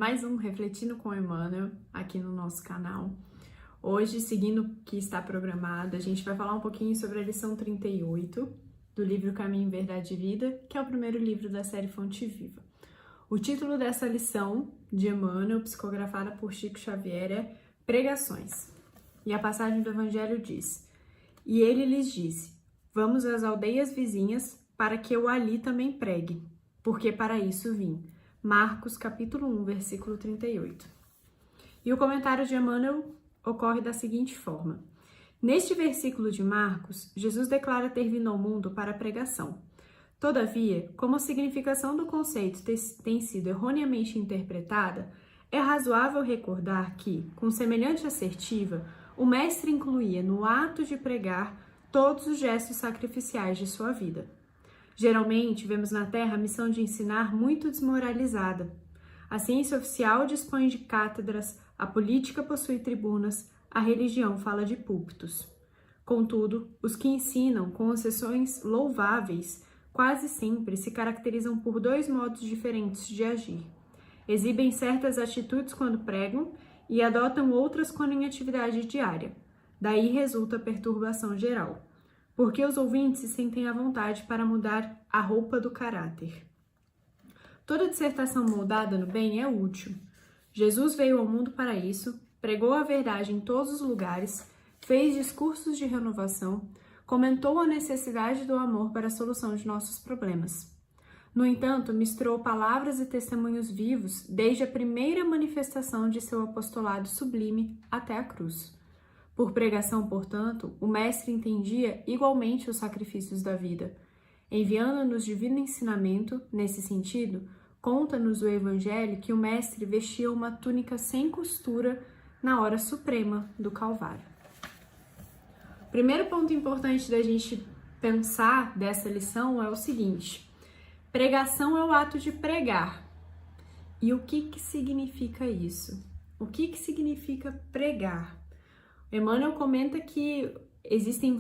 mais um Refletindo com Emmanuel aqui no nosso canal. Hoje, seguindo o que está programado, a gente vai falar um pouquinho sobre a lição 38 do livro Caminho, Verdade e Vida, que é o primeiro livro da série Fonte Viva. O título dessa lição de Emmanuel, psicografada por Chico Xavier, é Pregações. E a passagem do Evangelho diz: E ele lhes disse: Vamos às aldeias vizinhas para que eu ali também pregue, porque para isso vim. Marcos, capítulo 1, versículo 38. E o comentário de Emmanuel ocorre da seguinte forma. Neste versículo de Marcos, Jesus declara ter vindo ao mundo para a pregação. Todavia, como a significação do conceito tem sido erroneamente interpretada, é razoável recordar que, com semelhante assertiva, o mestre incluía no ato de pregar todos os gestos sacrificiais de sua vida. Geralmente, vemos na Terra a missão de ensinar muito desmoralizada. A ciência oficial dispõe de cátedras, a política possui tribunas, a religião fala de púlpitos. Contudo, os que ensinam, com exceções louváveis, quase sempre se caracterizam por dois modos diferentes de agir. Exibem certas atitudes quando pregam e adotam outras quando em atividade diária. Daí resulta a perturbação geral, porque os ouvintes se sentem à vontade para mudar a roupa do caráter. Toda dissertação moldada no bem é útil. Jesus veio ao mundo para isso, pregou a verdade em todos os lugares, fez discursos de renovação, comentou a necessidade do amor para a solução de nossos problemas. No entanto, misturou palavras e testemunhos vivos desde a primeira manifestação de seu apostolado sublime até a cruz. Por pregação, portanto, o Mestre entendia igualmente os sacrifícios da vida. Enviando-nos divino ensinamento, nesse sentido, conta-nos o Evangelho que o Mestre vestia uma túnica sem costura na hora suprema do Calvário. O primeiro ponto importante da gente pensar dessa lição é o seguinte: pregação é o ato de pregar. E o que significa isso? O que significa pregar? Emmanuel comenta que existem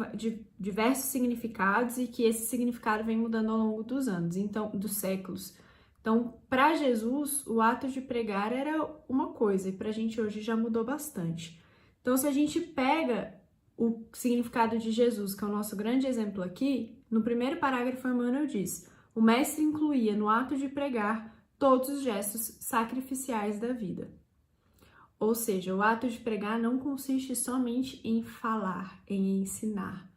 diversos significados e que esse significado vem mudando ao longo dos anos, dos séculos. Então, para Jesus, o ato de pregar era uma coisa e para a gente hoje já mudou bastante. Então, se a gente pega o significado de Jesus, que é o nosso grande exemplo aqui, no primeiro parágrafo Emmanuel diz: o mestre incluía no ato de pregar todos os gestos sacrificiais da vida. Ou seja, o ato de pregar não consiste somente em falar, em ensinar,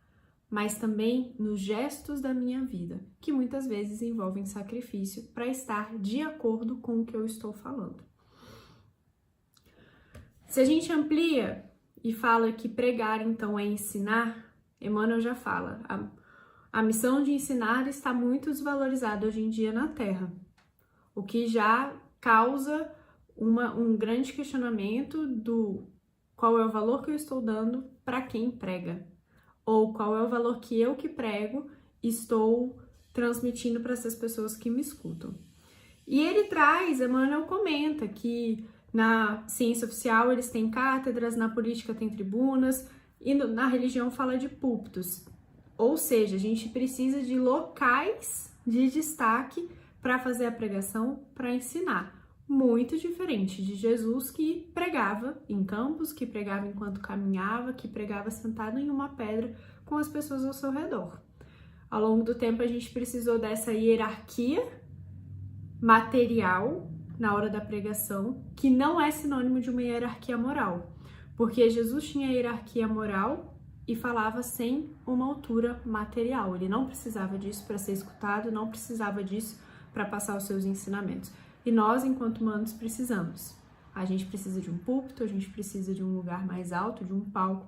mas também nos gestos da minha vida, que muitas vezes envolvem sacrifício para estar de acordo com o que eu estou falando. Se a gente amplia e fala que pregar, então, é ensinar, Emmanuel já fala, a missão de ensinar está muito desvalorizada hoje em dia na Terra, o que já causa um grande questionamento do qual é o valor que eu estou dando para quem prega, ou qual é o valor que eu que prego estou transmitindo para essas pessoas que me escutam. E Emmanuel comenta que na ciência oficial eles têm cátedras, na política tem tribunas e na religião fala de púlpitos. Ou seja, a gente precisa de locais de destaque para fazer a pregação, para ensinar. Muito diferente de Jesus, que pregava em campos, que pregava enquanto caminhava, que pregava sentado em uma pedra com as pessoas ao seu redor. Ao longo do tempo, a gente precisou dessa hierarquia material na hora da pregação, que não é sinônimo de uma hierarquia moral, porque Jesus tinha hierarquia moral e falava sem uma altura material. Ele não precisava disso para ser escutado, não precisava disso para passar os seus ensinamentos. E nós, enquanto humanos, precisamos. A gente precisa de um púlpito, a gente precisa de um lugar mais alto, de um palco,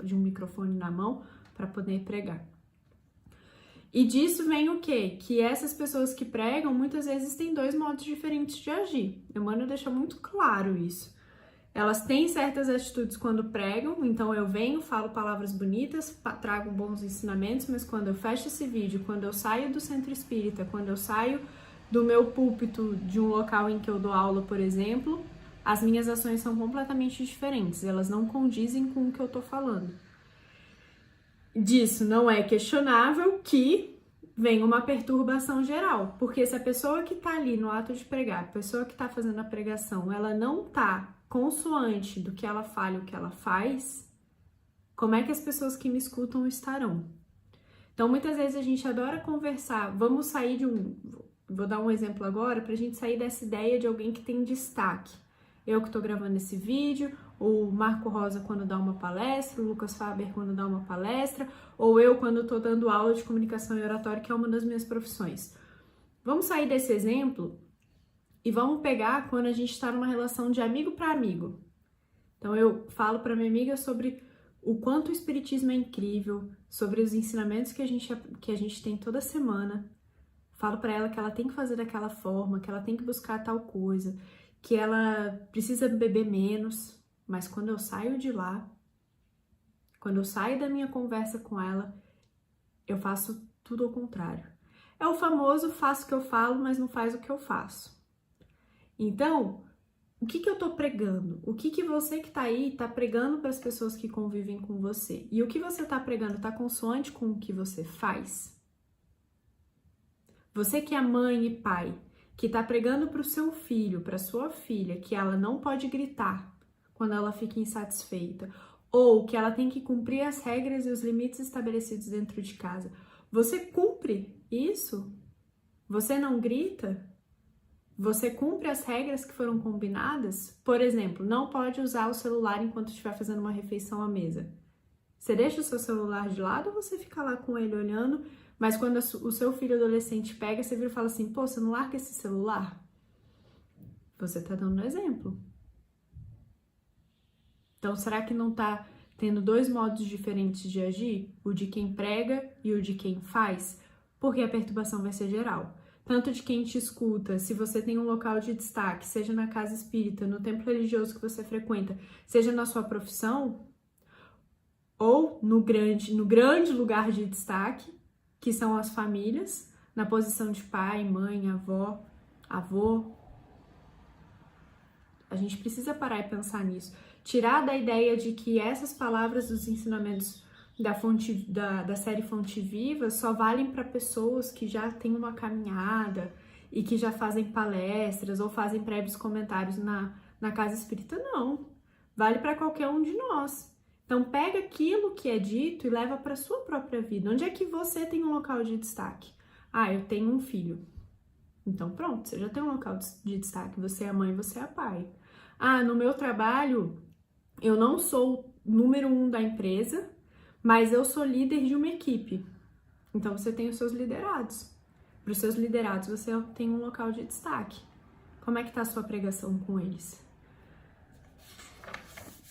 de um microfone na mão, para poder pregar. E disso vem o quê? Que essas pessoas que pregam, muitas vezes, têm dois modos diferentes de agir. Emmanuel deixa muito claro isso. Elas têm certas atitudes quando pregam, então eu venho, falo palavras bonitas, trago bons ensinamentos, mas quando eu fecho esse vídeo, quando eu saio do centro espírita, quando eu saio do meu púlpito de um local em que eu dou aula, por exemplo, as minhas ações são completamente diferentes, elas não condizem com o que eu tô falando. Disso não é questionável que vem uma perturbação geral, porque se a pessoa que está ali no ato de pregar, a pessoa que está fazendo a pregação, ela não está consoante do que ela fala e o que ela faz, como é que as pessoas que me escutam estarão? Então, muitas vezes a gente adora conversar, vamos sair vou dar um exemplo agora, para a gente sair dessa ideia de alguém que tem destaque. Eu que estou gravando esse vídeo, o Marco Rosa quando dá uma palestra, o Lucas Faber quando dá uma palestra, ou eu quando estou dando aula de comunicação e oratória, que é uma das minhas profissões. Vamos sair desse exemplo e vamos pegar quando a gente está numa relação de amigo para amigo. Então eu falo para minha amiga sobre o quanto o espiritismo é incrível, sobre os ensinamentos que a gente tem toda semana. Falo para ela que ela tem que fazer daquela forma, que ela tem que buscar tal coisa, que ela precisa beber menos, mas quando eu saio de lá, quando eu saio da minha conversa com ela, eu faço tudo ao contrário. É o famoso faço o que eu falo, mas não faz o que eu faço. Então, o que eu tô pregando? O que você que tá aí tá pregando para as pessoas que convivem com você? E o que você tá pregando tá consoante com o que você faz? Você que é mãe e pai, que tá pregando para o seu filho, para sua filha, que ela não pode gritar quando ela fica insatisfeita, ou que ela tem que cumprir as regras e os limites estabelecidos dentro de casa. Você cumpre isso? Você não grita? Você cumpre as regras que foram combinadas? Por exemplo, não pode usar o celular enquanto estiver fazendo uma refeição à mesa. Você deixa o seu celular de lado ou você fica lá com ele olhando, mas quando o seu filho adolescente pega, você vira e fala assim, pô, você não larga esse celular? Você tá dando exemplo. Então, será que não tá tendo dois modos diferentes de agir? O de quem prega e o de quem faz? Porque a perturbação vai ser geral. Tanto de quem te escuta, se você tem um local de destaque, seja na casa espírita, no templo religioso que você frequenta, seja na sua profissão, ou no grande lugar de destaque, que são as famílias, na posição de pai, mãe, avó, avô. A gente precisa parar e pensar nisso. Tirar da ideia de que essas palavras dos ensinamentos da série Fonte Viva só valem para pessoas que já têm uma caminhada e que já fazem palestras ou fazem breves comentários na casa espírita. Não. Vale para qualquer um de nós. Então, pega aquilo que é dito e leva para sua própria vida. Onde é que você tem um local de destaque? Ah, eu tenho um filho. Então, pronto, você já tem um local de destaque. Você é a mãe, você é a pai. Ah, no meu trabalho, eu não sou o número 1 da empresa, mas eu sou líder de uma equipe. Então, você tem os seus liderados. Para os seus liderados, você tem um local de destaque. Como é que está a sua pregação com eles?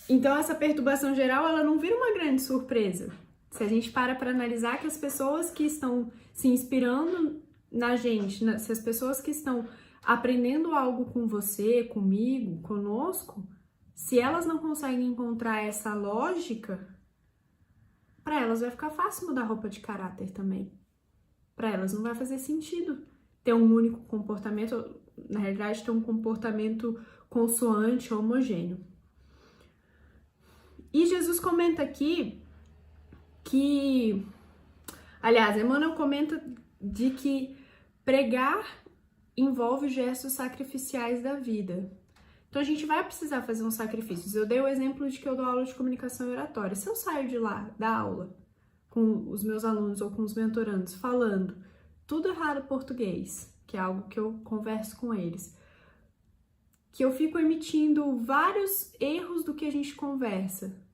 Então, essa perturbação geral, ela não vira uma grande surpresa. Se a gente para analisar que as pessoas que estão se inspirando na gente, se as pessoas que estão aprendendo algo com você, comigo, conosco, se elas não conseguem encontrar essa lógica, para elas vai ficar fácil mudar roupa de caráter também. Para elas não vai fazer sentido ter um único comportamento, na realidade ter um comportamento consoante, homogêneo. E Jesus comenta aqui que, aliás, Emmanuel comenta de que pregar envolve gestos sacrificiais da vida. Então a gente vai precisar fazer uns sacrifícios. Eu dei o exemplo de que eu dou aula de comunicação e oratória. Se eu saio de lá, da aula, com os meus alunos ou com os mentorandos, falando tudo errado português, que é algo que eu converso com eles, que eu fico emitindo vários erros do que a gente conversa,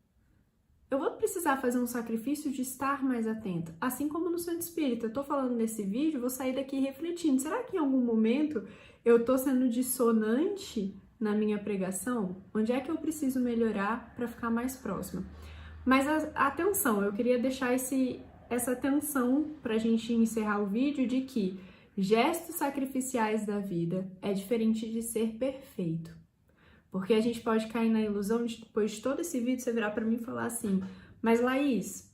eu vou precisar fazer um sacrifício de estar mais atenta. Assim como no Centro Espírita. Eu tô falando nesse vídeo, vou sair daqui refletindo. Será que em algum momento eu tô sendo dissonante na minha pregação? Onde é que eu preciso melhorar para ficar mais próxima? Mas atenção, eu queria deixar essa atenção pra gente encerrar o vídeo de que gestos sacrificiais da vida é diferente de ser perfeito. Porque a gente pode cair na ilusão de, depois de todo esse vídeo, você virar pra mim e falar assim, mas Laís,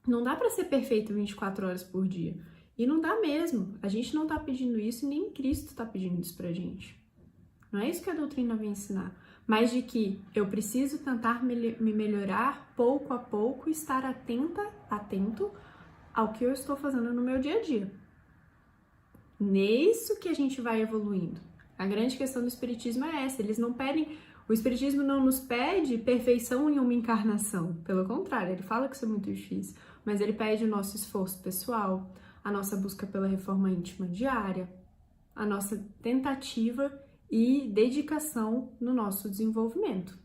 não dá pra ser perfeito 24 horas por dia. E não dá mesmo. A gente não tá pedindo isso e nem Cristo tá pedindo isso pra gente. Não é isso que a doutrina vem ensinar. Mas de que eu preciso tentar me melhorar pouco a pouco e estar atento ao que eu estou fazendo no meu dia a dia. Nisso que a gente vai evoluindo. A grande questão do espiritismo é essa, eles não pedem, o espiritismo não nos pede perfeição em uma encarnação, pelo contrário, ele fala que isso é muito difícil, mas ele pede o nosso esforço pessoal, a nossa busca pela reforma íntima diária, a nossa tentativa e dedicação no nosso desenvolvimento.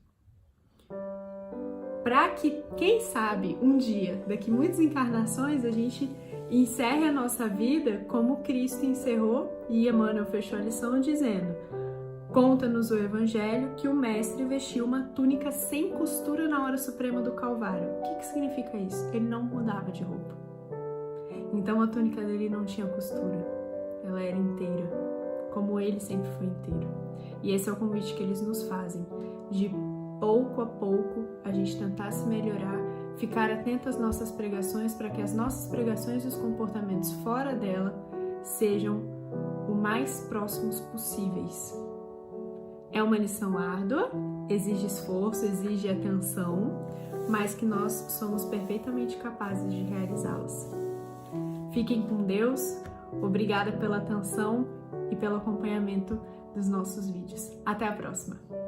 Para que, quem sabe, um dia, daqui muitas encarnações, a gente encerre a nossa vida como Cristo encerrou, e Emmanuel fechou a lição dizendo: conta-nos o Evangelho que o Mestre vestiu uma túnica sem costura na hora suprema do Calvário. O que significa isso? Ele não mudava de roupa. Então a túnica dele não tinha costura, ela era inteira, como ele sempre foi inteiro. E esse é o convite que eles nos fazem, de pouco a pouco a gente tentar se melhorar, ficar atento às nossas pregações para que as nossas pregações e os comportamentos fora dela sejam o mais próximos possíveis. É uma lição árdua, exige esforço, exige atenção, mas que nós somos perfeitamente capazes de realizá-las. Fiquem com Deus, obrigada pela atenção e pelo acompanhamento dos nossos vídeos. Até a próxima!